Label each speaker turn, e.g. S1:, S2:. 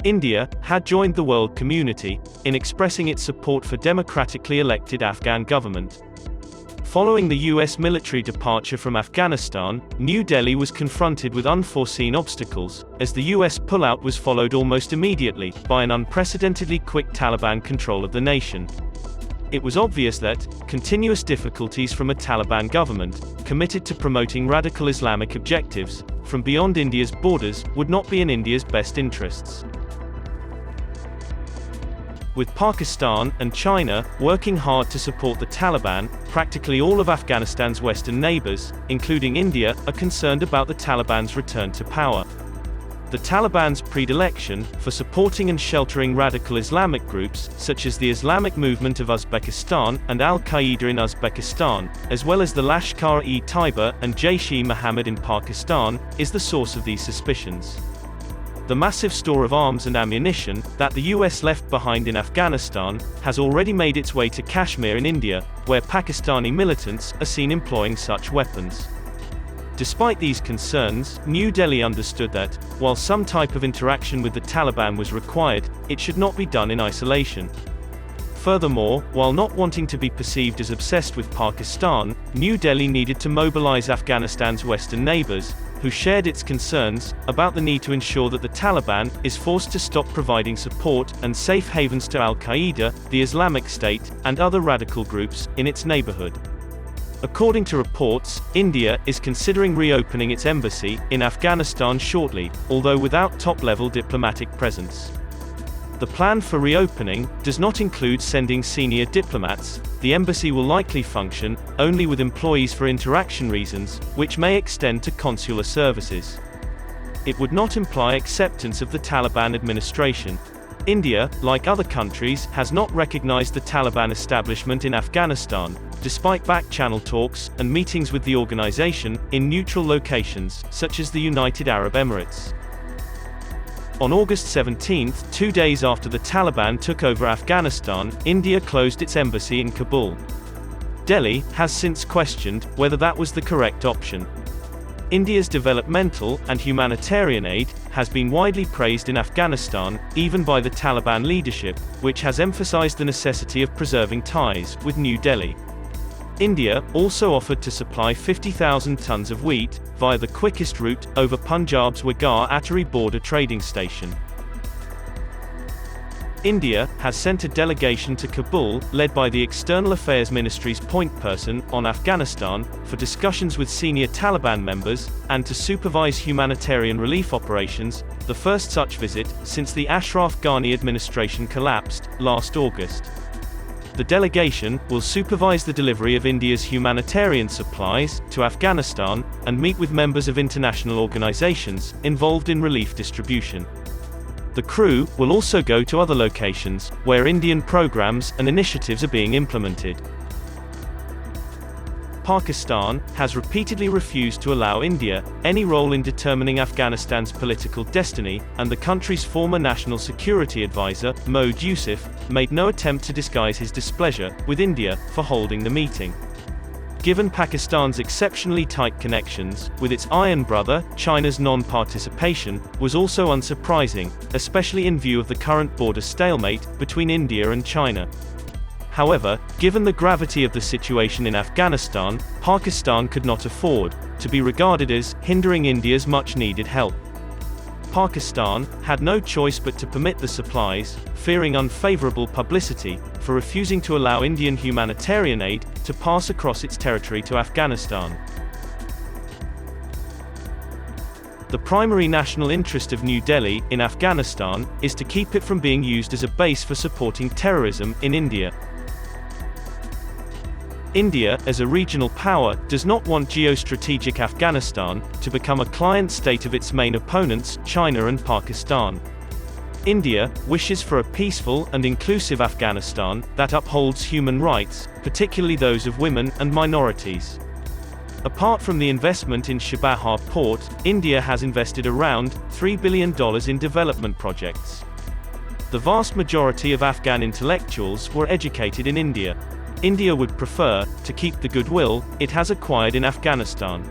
S1: India had joined the world community in expressing its support for democratically elected Afghan government. Following the US military departure from Afghanistan, New Delhi was confronted with unforeseen obstacles, as the US pullout was followed almost immediately by an unprecedentedly quick Taliban control of the nation. It was obvious that continuous difficulties from a Taliban government, committed to promoting radical Islamic objectives from beyond India's borders, would not be in India's best interests. With Pakistan and China working hard to support the Taliban, practically all of Afghanistan's western neighbours, including India, are concerned about the Taliban's return to power. The Taliban's predilection for supporting and sheltering radical Islamic groups, such as the Islamic movement of Uzbekistan and Al-Qaeda in Uzbekistan, as well as the Lashkar-e-Taiba and Jaish-e-Mohammed in Pakistan, is the source of these suspicions. The massive store of arms and ammunition that the US left behind in Afghanistan has already made its way to Kashmir in India, where Pakistani militants are seen employing such weapons. Despite these concerns, New Delhi understood that, while some type of interaction with the Taliban was required, it should not be done in isolation. Furthermore, while not wanting to be perceived as obsessed with Pakistan, New Delhi needed to mobilize Afghanistan's western neighbors, who shared its concerns about the need to ensure that the Taliban is forced to stop providing support and safe havens to Al-Qaeda, the Islamic State, and other radical groups in its neighborhood. According to reports, India is considering reopening its embassy in Afghanistan shortly, although without top-level diplomatic presence. The plan for reopening does not include sending senior diplomats. The embassy will likely function only with employees for interaction reasons, which may extend to consular services. It would not imply acceptance of the Taliban administration. India, like other countries, has not recognized the Taliban establishment in Afghanistan, despite back-channel talks and meetings with the organization in neutral locations, such as the United Arab Emirates. On August 17, 2 days after the Taliban took over Afghanistan, India closed its embassy in Kabul. Delhi has since questioned whether that was the correct option. India's developmental and humanitarian aid has been widely praised in Afghanistan, even by the Taliban leadership, which has emphasized the necessity of preserving ties with New Delhi. India also offered to supply 50,000 tons of wheat via the quickest route over Punjab's Waghar-Attari border trading station. India has sent a delegation to Kabul, led by the External Affairs Ministry's point person on Afghanistan, for discussions with senior Taliban members and to supervise humanitarian relief operations, the first such visit since the Ashraf Ghani administration collapsed last August. The delegation will supervise the delivery of India's humanitarian supplies to Afghanistan and meet with members of international organizations involved in relief distribution. The crew will also go to other locations where Indian programs and initiatives are being implemented. Pakistan has repeatedly refused to allow India any role in determining Afghanistan's political destiny, and the country's former National Security Advisor, Mohd Yusuf, made no attempt to disguise his displeasure with India for holding the meeting. Given Pakistan's exceptionally tight connections with its iron brother, China's non-participation was also unsurprising, especially in view of the current border stalemate between India and China. However, given the gravity of the situation in Afghanistan, Pakistan could not afford to be regarded as hindering India's much-needed help. Pakistan had no choice but to permit the supplies, fearing unfavorable publicity for refusing to allow Indian humanitarian aid to pass across its territory to Afghanistan. The primary national interest of New Delhi in Afghanistan is to keep it from being used as a base for supporting terrorism in India. India, as a regional power, does not want geostrategic Afghanistan to become a client state of its main opponents, China and Pakistan. India wishes for a peaceful and inclusive Afghanistan that upholds human rights, particularly those of women and minorities. Apart from the investment in Chabahar port, India has invested around $3 billion in development projects. The vast majority of Afghan intellectuals were educated in India. India would prefer to keep the goodwill it has acquired in Afghanistan.